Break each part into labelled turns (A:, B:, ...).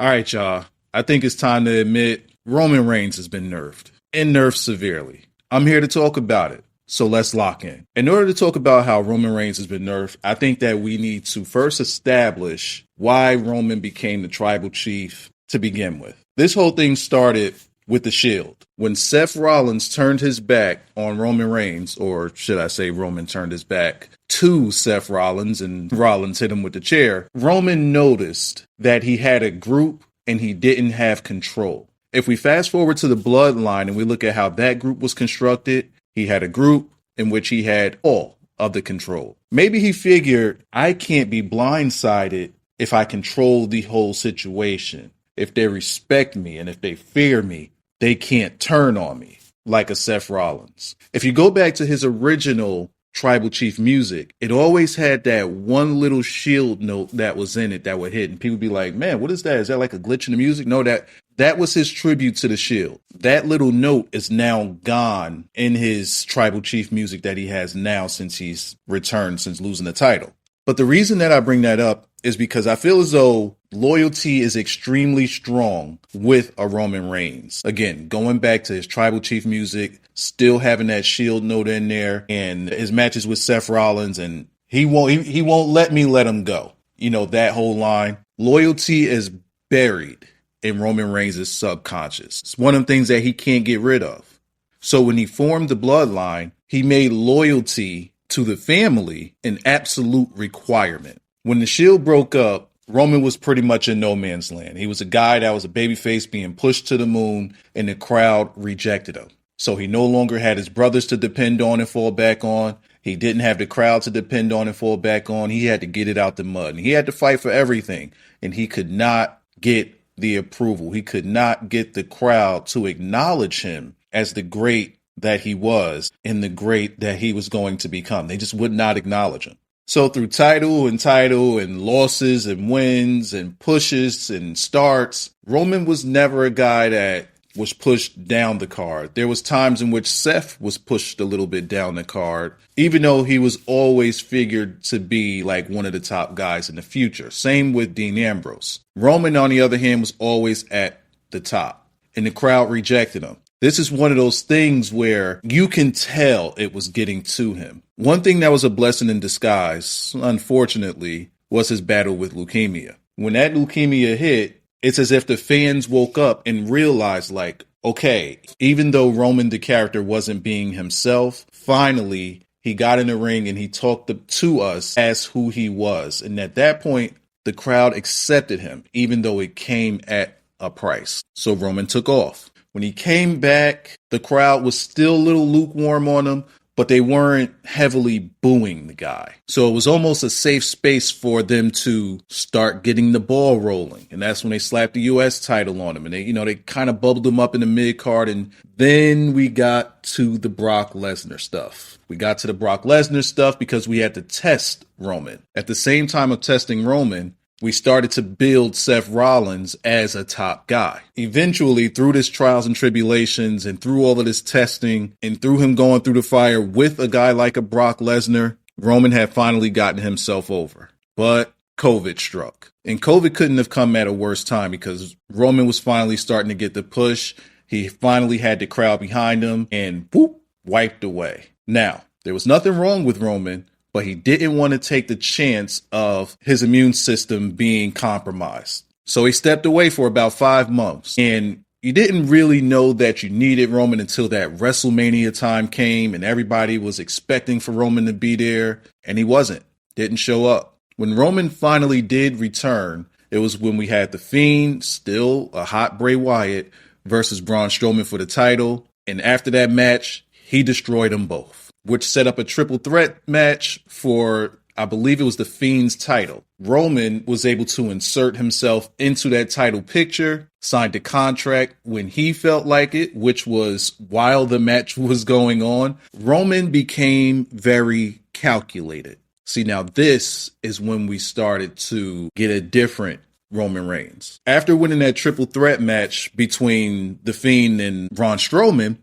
A: All right, y'all. I think it's time to admit Roman Reigns has been nerfed and nerfed severely. I'm here to talk about it. So let's lock in. In order to talk about how Roman Reigns has been nerfed, I think that we need to first establish why Roman became the tribal chief to begin with. This whole thing started with the Shield. When Seth Rollins turned his back on Roman Reigns, or should I say Roman turned his back to Seth Rollins and Rollins hit him with the chair, Roman noticed that he had a group and he didn't have control. If we fast forward to the Bloodline and we look at how that group was constructed, he had a group in which he had all of the control. Maybe he figured, I can't be blindsided if I control the whole situation. If they respect me and if they fear me, they can't turn on me like a Seth Rollins. If you go back to his original tribal chief music, it always had that one little Shield note that was in it that would hit. And people would be like, man, what is that? Is that like a glitch in the music? No, that was his tribute to the Shield. That little note is now gone in his tribal chief music that he has now since he's returned, since losing the title. But the reason that I bring that up is because I feel as though loyalty is extremely strong with a Roman Reigns. Again, going back to his tribal chief music, still having that Shield note in there, and his matches with Seth Rollins, and he won't let me let him go. You know, that whole line. Loyalty is buried in Roman Reigns' subconscious. It's one of the things that he can't get rid of. So when he formed the Bloodline, he made loyalty to the family an absolute requirement. When the Shield broke up, Roman was pretty much in no man's land. He was a guy that was a babyface being pushed to the moon, and the crowd rejected him. So he no longer had his brothers to depend on and fall back on. He didn't have the crowd to depend on and fall back on. He had to get it out the mud. And he had to fight for everything. And he could not get the approval. He could not get the crowd to acknowledge him as the great that he was and the great that he was going to become. They just would not acknowledge him. So through title and losses and wins and pushes and starts, Roman was never a guy that was pushed down the card. There was times in which Seth was pushed a little bit down the card, even though he was always figured to be like one of the top guys in the future. Same with Dean Ambrose. Roman, on the other hand, was always at the top, and the crowd rejected him. This is one of those things where you can tell it was getting to him. One thing that was a blessing in disguise, unfortunately, was his battle with leukemia. When that leukemia hit, it's as if the fans woke up and realized, like, okay, even though Roman, the character, wasn't being himself, finally, he got in the ring and he talked to us as who he was. And at that point, the crowd accepted him, even though it came at a price. So Roman took off. When he came back, the crowd was still a little lukewarm on him, but they weren't heavily booing the guy. So it was almost a safe space for them to start getting the ball rolling. And that's when they slapped the U.S. title on him. And they kind of bubbled him up in the mid card. And then we got to the Brock Lesnar stuff. We got to the Brock Lesnar stuff because we had to test Roman. At the same time of testing Roman, we started to build Seth Rollins as a top guy. Eventually, through this trials and tribulations and through all of this testing and through him going through the fire with a guy like a Brock Lesnar, Roman had finally gotten himself over. But COVID struck. And COVID couldn't have come at a worse time because Roman was finally starting to get the push. He finally had the crowd behind him and whoop, wiped away. Now, there was nothing wrong with Roman, but he didn't want to take the chance of his immune system being compromised. So he stepped away for about 5 months. And you didn't really know that you needed Roman until that WrestleMania time came and everybody was expecting for Roman to be there. And he wasn't. Didn't show up. When Roman finally did return, it was when we had The Fiend, still a hot Bray Wyatt, versus Braun Strowman for the title. And after that match, he destroyed them both, which set up a triple threat match for, I believe it was The Fiend's title. Roman was able to insert himself into that title picture, signed a contract when he felt like it, which was while the match was going on. Roman became very calculated. See, now this is when we started to get a different Roman Reigns. After winning that triple threat match between The Fiend and Braun Strowman,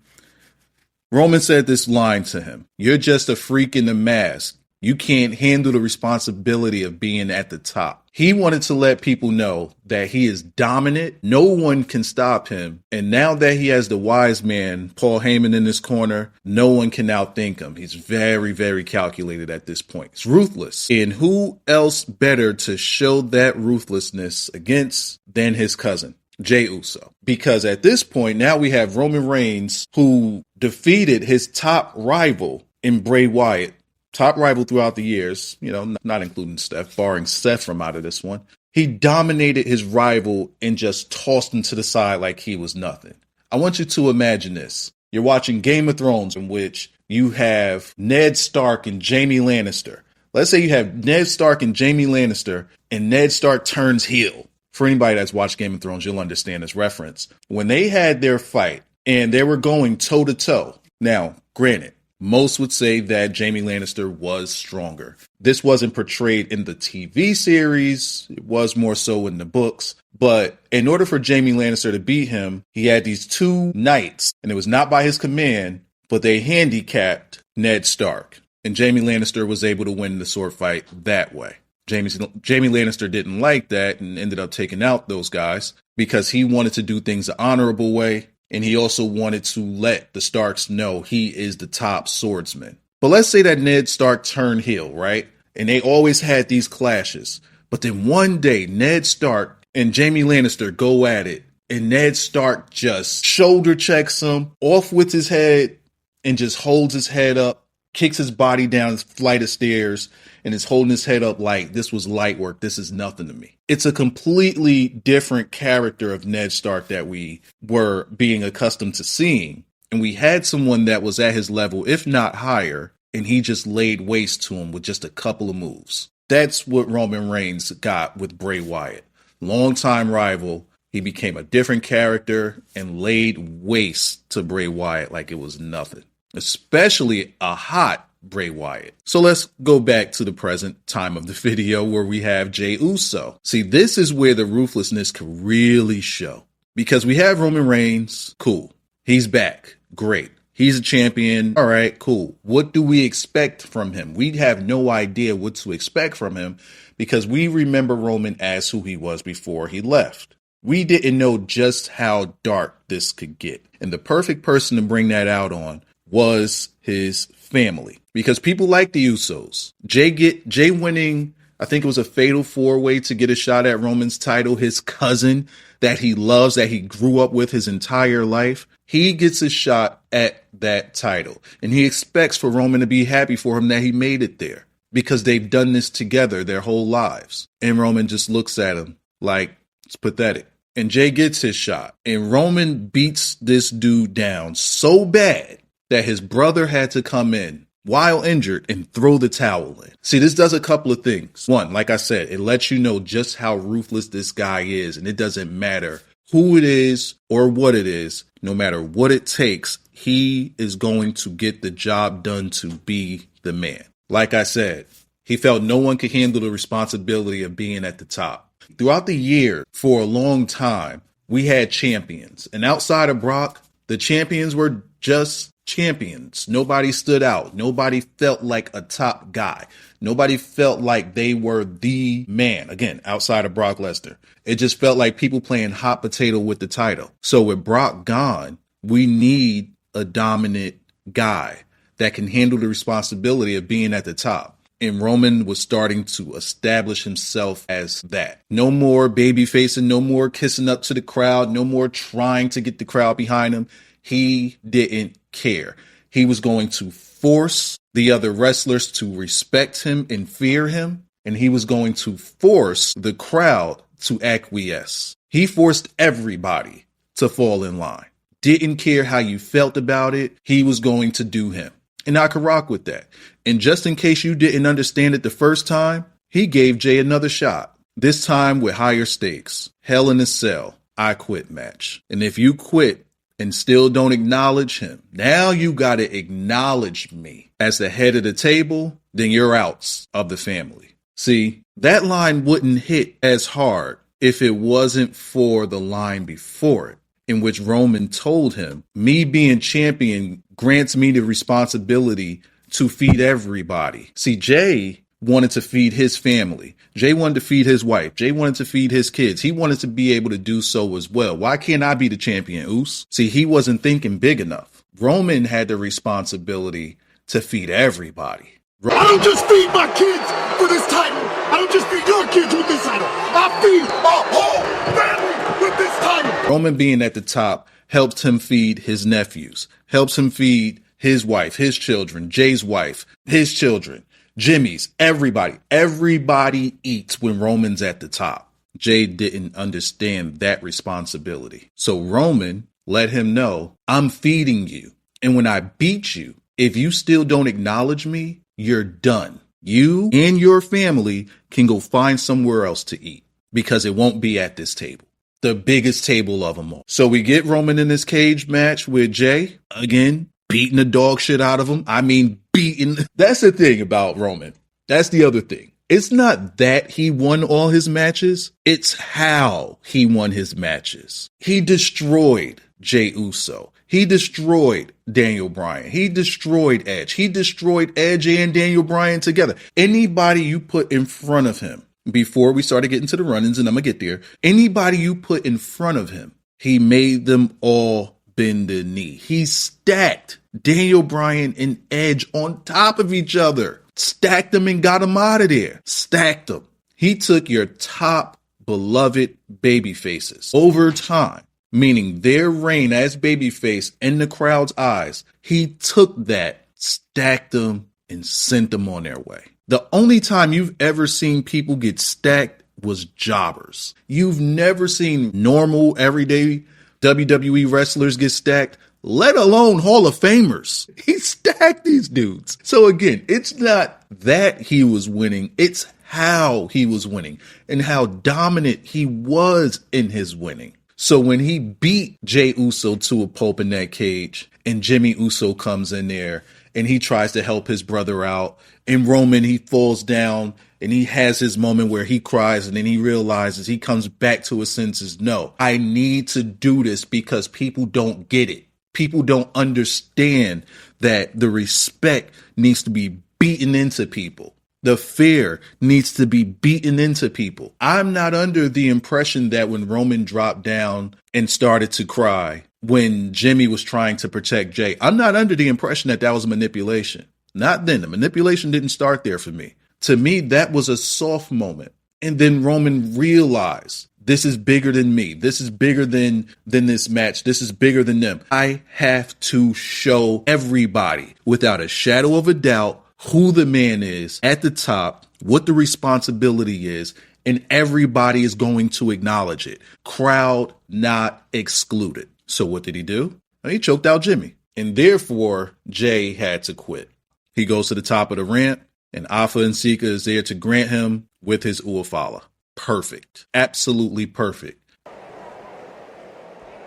A: Roman said this line to him: "You're just a freak in the mask. You can't handle the responsibility of being at the top. He wanted to let people know that he is dominant. No one can stop him. And now that he has the wise man, Paul Heyman, in his corner, no one can outthink him. He's very, very calculated at this point. He's ruthless. And who else better to show that ruthlessness against than his cousin, Jey Uso? Because at this point, now we have Roman Reigns, who defeated his top rival in Bray Wyatt. Top rival throughout the years, not including Steph, barring Seth from out of this one. He dominated his rival and just tossed him to the side like he was nothing. I want you to imagine this. You're watching Game of Thrones, in which you have Ned Stark and Jaime Lannister. Let's say you have Ned Stark and Jaime Lannister, and Ned Stark turns heel. For anybody that's watched Game of Thrones, you'll understand this reference. When they had their fight and they were going toe to toe. Now, granted, most would say that Jaime Lannister was stronger. This wasn't portrayed in the TV series. It was more so in the books. But in order for Jaime Lannister to beat him, he had these two knights, and it was not by his command, but they handicapped Ned Stark. And Jaime Lannister was able to win the sword fight that way. Jaime Lannister didn't like that and ended up taking out those guys because he wanted to do things the honorable way. And he also wanted to let the Starks know he is the top swordsman. But let's say that Ned Stark turned heel, right? And they always had these clashes. But then one day, Ned Stark and Jaime Lannister go at it. And Ned Stark just shoulder checks him off with his head and just holds his head up, kicks his body down a flight of stairs, and is holding his head up like, this was light work. This is nothing to me. It's a completely different character of Ned Stark that we were being accustomed to seeing. And we had someone that was at his level, if not higher, and he just laid waste to him with just a couple of moves. That's what Roman Reigns got with Bray Wyatt. Longtime rival. He became a different character and laid waste to Bray Wyatt like it was nothing. Especially a hot Bray Wyatt. So let's go back to the present time of the video where we have Jey Uso. See, this is where the ruthlessness can really show. Because we have Roman Reigns. Cool. He's back. Great. He's a champion. All right, cool. What do we expect from him? We have no idea what to expect from him because we remember Roman as who he was before he left. We didn't know just how dark this could get. And the perfect person to bring that out on was his family. Because people like the Usos. Jey winning, I think it was a fatal 4-way to get a shot at Roman's title. His cousin that he loves, that he grew up with his entire life. He gets a shot at that title. And he expects for Roman to be happy for him that he made it there. Because they've done this together their whole lives. And Roman just looks at him like, it's pathetic. And Jey gets his shot. And Roman beats this dude down so bad that his brother had to come in while injured and throw the towel in. See, this does a couple of things. One, like I said, it lets you know just how ruthless this guy is. And it doesn't matter who it is or what it is. No matter what it takes, he is going to get the job done to be the man. Like I said, he felt no one could handle the responsibility of being at the top. Throughout the year, for a long time, we had champions. And outside of Brock, the champions were just champions. Nobody stood out. Nobody felt like a top guy. Nobody felt like they were the man. Again, outside of Brock Lesnar. It just felt like people playing hot potato with the title. So with Brock gone, we need a dominant guy that can handle the responsibility of being at the top. And Roman was starting to establish himself as that. No more baby facing, no more kissing up to the crowd, no more trying to get the crowd behind him. He didn't care. He was going to force the other wrestlers to respect him and fear him. And he was going to force the crowd to acquiesce. He forced everybody to fall in line. Didn't care how you felt about it. He was going to do him. And I could rock with that. And just in case you didn't understand it the first time, he gave Jey another shot. This time with higher stakes. Hell in a Cell, I Quit match. And if you quit and still don't acknowledge him, now you got to acknowledge me as the head of the table, then you're out of the family. See, that line wouldn't hit as hard if it wasn't for the line before it, in which Roman told him, me being champion grants me the responsibility to feed everybody. See, Jay wanted to feed his family. Jay wanted to feed his wife. Jay wanted to feed his kids. He wanted to be able to do so as well. Why can't I be the champion, Uso? See, he wasn't thinking big enough. Roman had the responsibility to feed everybody.
B: I don't just feed my kids for this title. I don't just feed your kids with this title. I feed a whole family with this title.
A: Roman being at the top helps him feed his nephews, helps him feed his wife, his children, Jay's wife, his children, Jimmy's, everybody. Everybody eats when Roman's at the top. Jay didn't understand that responsibility. So Roman let him know, I'm feeding you. And when I beat you, if you still don't acknowledge me, you're done. You and your family can go find somewhere else to eat because it won't be at this table. The biggest table of them all. So we get Roman in this cage match with Jay. Again, beating the dog shit out of him. I mean, beating. That's the thing about Roman. That's the other thing. It's not that he won all his matches. It's how he won his matches. He destroyed Jey Uso. He destroyed Daniel Bryan. He destroyed Edge. He destroyed Edge and Daniel Bryan together. Anybody you put in front of him, before we started getting to the run-ins, and I'm going to get there, anybody you put in front of him, he made them all bend the knee. He stacked Daniel Bryan and Edge on top of each other. Stacked them and got them out of there. Stacked them. He took your top beloved baby faces over time, meaning their reign as babyface in the crowd's eyes. He took that, stacked them, and sent them on their way. The only time you've ever seen people get stacked was jobbers. You've never seen normal, everyday WWE wrestlers get stacked, let alone Hall of Famers. He stacked these dudes. So again, it's not that he was winning, it's how he was winning and how dominant he was in his winning. So when he beat Jey Uso to a pulp in that cage and Jimmy Uso comes in there and he tries to help his brother out, and Roman, he falls down and he has his moment where he cries and then he realizes, he comes back to his senses. No, I need to do this because people don't get it. People don't understand that the respect needs to be beaten into people. The fear needs to be beaten into people. I'm not under the impression that when Roman dropped down and started to cry when Jimmy was trying to protect Jay, I'm not under the impression that that was manipulation. Not then. The manipulation didn't start there for me. To me, that was a soft moment. And then Roman realized, this is bigger than me. This is bigger than this match. This is bigger than them. I have to show everybody without a shadow of a doubt who the man is at the top, what the responsibility is, and everybody is going to acknowledge it. Crowd not excluded. So what did he do? He choked out Jimmy. And therefore, Jay had to quit. He goes to the top of the ramp, and Alpha and Sika is there to grant him with his Uafala. Perfect. Absolutely perfect.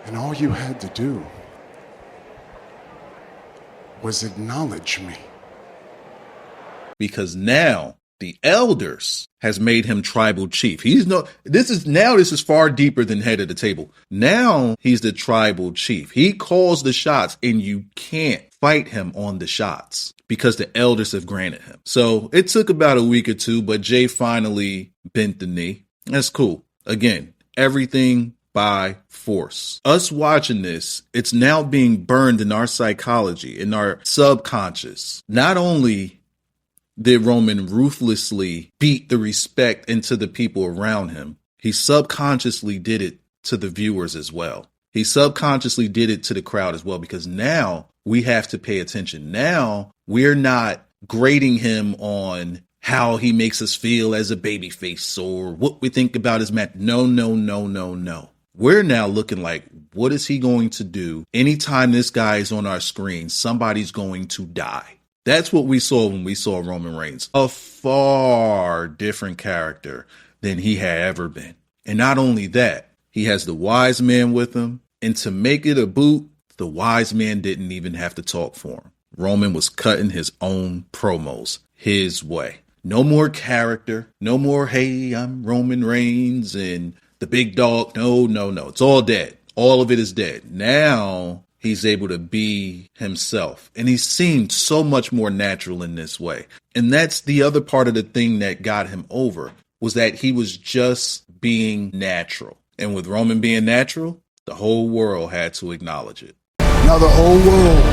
B: And all you had to do was acknowledge me.
A: Because now the elders has made him tribal chief. This is far deeper than head of the table. Now he's the tribal chief. He calls the shots and you can't fight him on the shots because the elders have granted him. So it took about a week or two, but Jay finally bent the knee. That's cool. Again, everything by force. Us watching this, it's now being burned in our psychology, in our subconscious. Not only did Roman ruthlessly beat the respect into the people around him, he subconsciously did it to the viewers as well. He subconsciously did it to the crowd as well, because now we have to pay attention. Now we're not grading him on how he makes us feel as a babyface or what we think about his match. No. We're now looking like, what is he going to do? Anytime this guy is on our screen, somebody's going to die. That's what we saw when we saw Roman Reigns. A far different character than he had ever been. And not only that, he has the wise man with him. And to make it a boot, the wise man didn't even have to talk for him. Roman was cutting his own promos his way. No more character. No more, hey, I'm Roman Reigns and the big dog. No. It's all dead. All of it is dead. Now he's able to be himself. And he seemed so much more natural in this way. And that's the other part of the thing that got him over, was that he was just being natural. And with Roman being natural, the whole world had to acknowledge it.
B: Now the whole world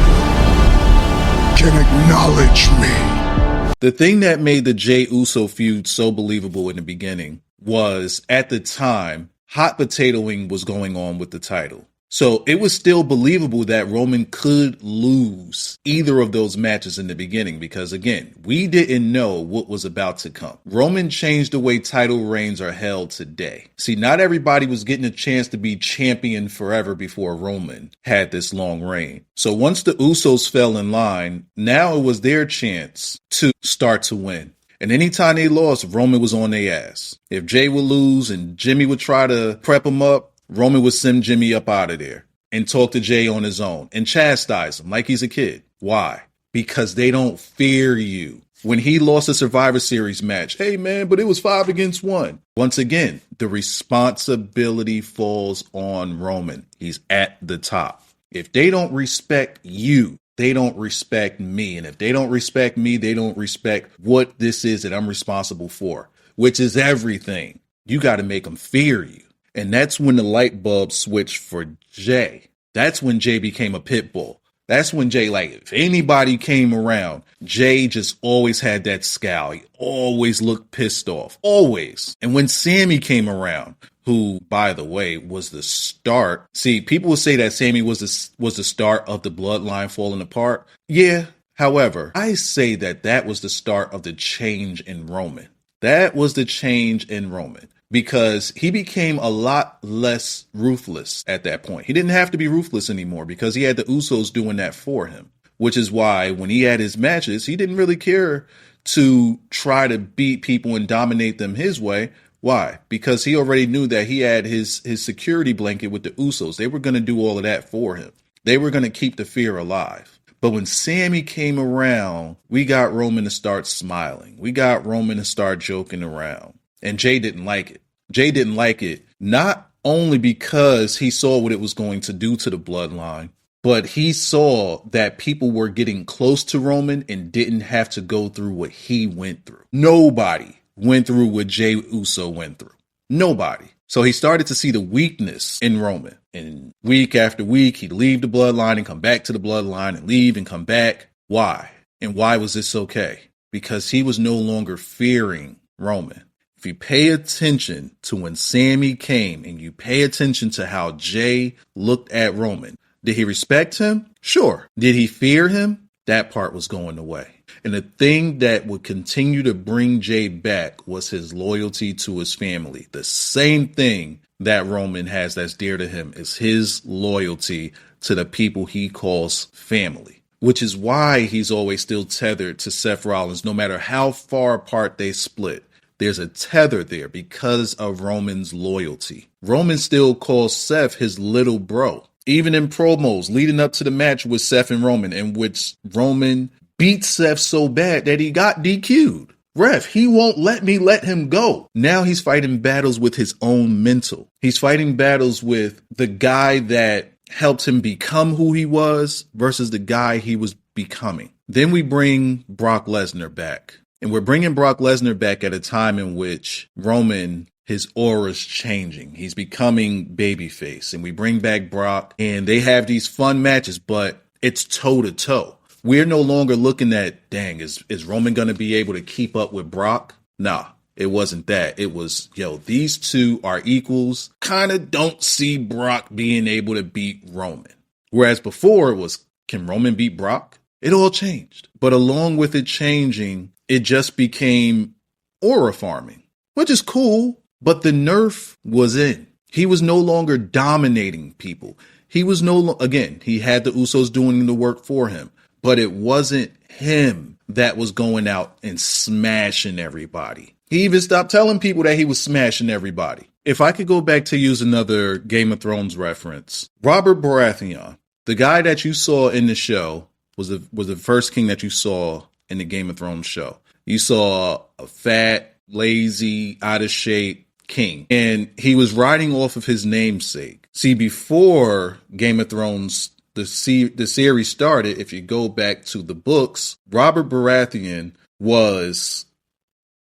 B: can acknowledge me.
A: The thing that made the Jey Uso feud so believable in the beginning was, at the time, hot potatoing was going on with the title. So it was still believable that Roman could lose either of those matches in the beginning because, again, we didn't know what was about to come. Roman changed the way title reigns are held today. See, not everybody was getting a chance to be champion forever before Roman had this long reign. So once the Usos fell in line, now it was their chance to start to win. And anytime they lost, Roman was on their ass. If Jey would lose and Jimmy would try to prep him up, Roman would send Jimmy up out of there and talk to Jey on his own and chastise him like he's a kid. Why? Because they don't fear you. When he lost a Survivor Series match, hey man, but it was 5 against 1. Once again, the responsibility falls on Roman. He's at the top. If they don't respect you, they don't respect me. And if they don't respect me, they don't respect what this is that I'm responsible for, which is everything. You got to make them fear you. And that's when the light bulb switched for Jey. That's when Jey became a pit bull. That's when Jey, like, if anybody came around, Jey just always had that scowl. He always looked pissed off. Always. And when Sammy came around, who, by the way, was the start. See, people will say that Sammy was the start of the bloodline falling apart. Yeah. However, I say that was the start of the change in Roman. That was the change in Roman. Because he became a lot less ruthless at that point. He didn't have to be ruthless anymore because he had the Usos doing that for him, which is why when he had his matches, he didn't really care to try to beat people and dominate them his way. Why? Because he already knew that he had his security blanket with the Usos. They were going to do all of that for him. They were going to keep the fear alive. But when Sammy came around, we got Roman to start smiling. We got Roman to start joking around. And Jey didn't like it. Jey didn't like it, not only because he saw what it was going to do to the bloodline, but he saw that people were getting close to Roman and didn't have to go through what he went through. Nobody went through what Jey Uso went through. Nobody. So he started to see the weakness in Roman. And week after week, he'd leave the bloodline and come back to the bloodline and leave and come back. Why? And why was this okay? Because he was no longer fearing Roman. If you pay attention to when Sammy came and you pay attention to how Jey looked at Roman, did he respect him? Sure. Did he fear him? That part was going away. And the thing that would continue to bring Jey back was his loyalty to his family. The same thing that Roman has that's dear to him is his loyalty to the people he calls family, which is why he's always still tethered to Seth Rollins, no matter how far apart they split. There's a tether there because of Roman's loyalty. Roman still calls Seth his little bro. Even in promos leading up to the match with Seth and Roman, in which Roman beat Seth so bad that he got DQ'd. Ref, he won't let me let him go. Now he's fighting battles with his own mental. He's fighting battles with the guy that helped him become who he was versus the guy he was becoming. Then we bring Brock Lesnar back. And we're bringing Brock Lesnar back at a time in which Roman, his aura's changing. He's becoming babyface. And we bring back Brock and they have these fun matches, but it's toe to toe. We're no longer looking at, dang, is Roman going to be able to keep up with Brock? Nah, it wasn't that. It was, these two are equals. Kind of don't see Brock being able to beat Roman. Whereas before it was, can Roman beat Brock? It all changed. But along with it changing, it just became aura farming, which is cool, but the nerf was in. He was no longer dominating people. He was again, he had the Usos doing the work for him, but it wasn't him that was going out and smashing everybody. He even stopped telling people that he was smashing everybody. If I could go back to use another Game of Thrones reference, Robert Baratheon, the guy that you saw in the show was the first king that you saw in the Game of Thrones show. You saw a fat, lazy, out of shape king, and he was riding off of his namesake. See, before Game of Thrones, the series started, if you go back to the books, Robert Baratheon was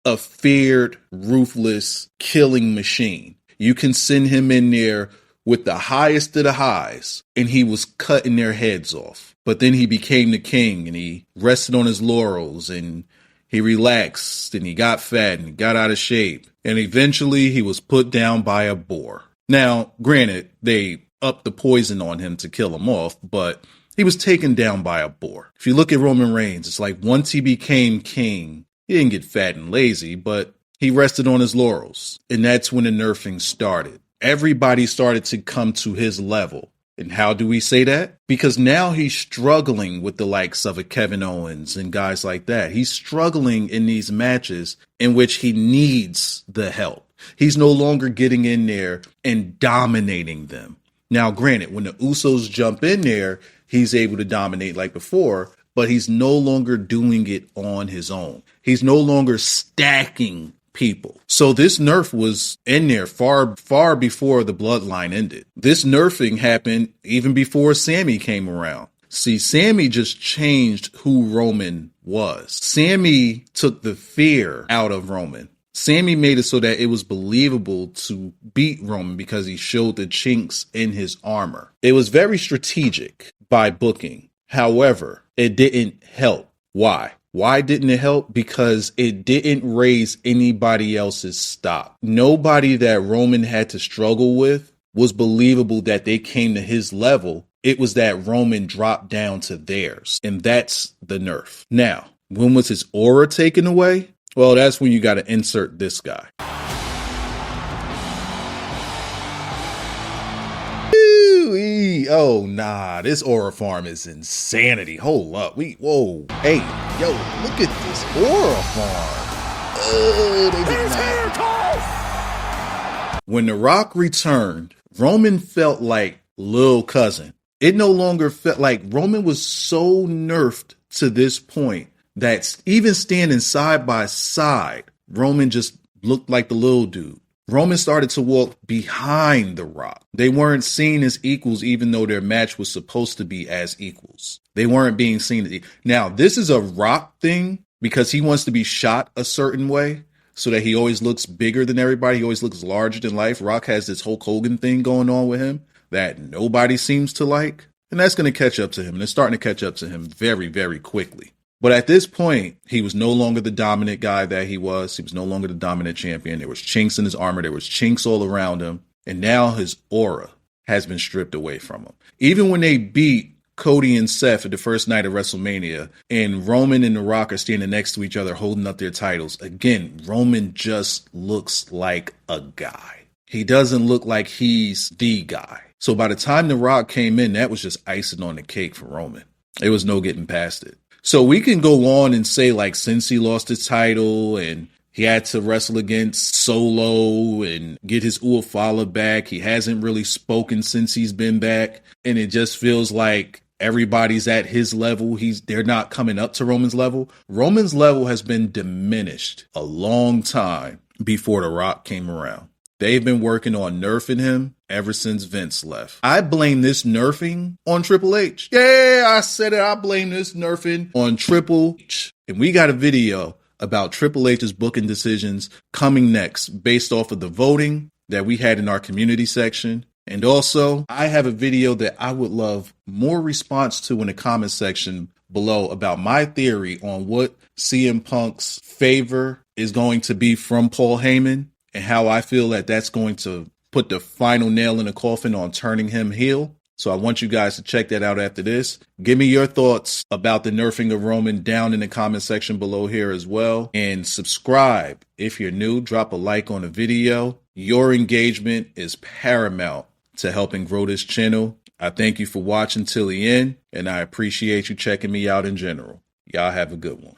A: a feared, ruthless killing machine. You can send him in there with the highest of the highs, and he was cutting their heads off. But then he became the king, and he rested on his laurels, and he relaxed, and he got fat, and he got out of shape. And eventually he was put down by a boar. Now, granted, they upped the poison on him to kill him off, but he was taken down by a boar. If you look at Roman Reigns, it's like once he became king, he didn't get fat and lazy, but he rested on his laurels. And that's when the nerfing started. Everybody started to come to his level. And how do we say that? Because now he's struggling with the likes of a Kevin Owens and guys like that. He's struggling in these matches in which he needs the help. He's no longer getting in there and dominating them. Now, granted, when the Usos jump in there, he's able to dominate like before, but he's no longer doing it on his own. He's no longer stacking people. So this nerf was in there far before the bloodline ended. This nerfing happened even before Sammy came around. See, Sammy just changed who Roman was. Sammy took the fear out of Roman. Sammy made it so that it was believable to beat Roman because he showed the chinks in his armor. It was very strategic by booking. However, it didn't help. Why? Why didn't it help? Because it didn't raise anybody else's stock. Nobody that Roman had to struggle with was believable that they came to his level. It was that Roman dropped down to theirs. And that's the nerf. Now, when was his aura taken away? Well, that's when you got to insert this guy. Oh, nah, this aura farm is insanity. Hold up. Whoa. Hey, yo, look at this aura farm. They did not. When The Rock returned, Roman felt like Lil Cousin. It no longer felt like Roman was so nerfed to this point that even standing side by side, Roman just looked like the little dude. Roman started to walk behind The Rock. They weren't seen as equals, even though their match was supposed to be as equals. They weren't being seen as Now, this is a Rock thing because he wants to be shot a certain way so that he always looks bigger than everybody. He always looks larger than life. Rock has this Hulk Hogan thing going on with him that nobody seems to like. And that's going to catch up to him. And it's starting to catch up to him very, very quickly. But at this point, he was no longer the dominant guy that he was. He was no longer the dominant champion. There was chinks in his armor. There was chinks all around him. And now his aura has been stripped away from him. Even when they beat Cody and Seth at the first night of WrestleMania, and Roman and The Rock are standing next to each other holding up their titles, again, Roman just looks like a guy. He doesn't look like he's the guy. So by the time The Rock came in, that was just icing on the cake for Roman. It was no getting past it. So we can go on and say, like, since he lost his title and he had to wrestle against Solo and get his Uafala back, he hasn't really spoken since he's been back. And it just feels like everybody's at his level. They're not coming up to Roman's level. Roman's level has been diminished a long time before The Rock came around. They've been working on nerfing him ever since Vince left. I blame this nerfing on Triple H. Yeah, I said it. I blame this nerfing on Triple H. And we got a video about Triple H's booking decisions coming next based off of the voting that we had in our community section. And also, I have a video that I would love more response to in the comment section below about my theory on what CM Punk's favor is going to be from Paul Heyman, and how I feel that that's going to put the final nail in the coffin on turning him heel. So I want you guys to check that out after this. Give me your thoughts about the nerfing of Roman down in the comment section below here as well. And subscribe if you're new. Drop a like on the video. Your engagement is paramount to helping grow this channel. I thank you for watching till the end, and I appreciate you checking me out in general. Y'all have a good one.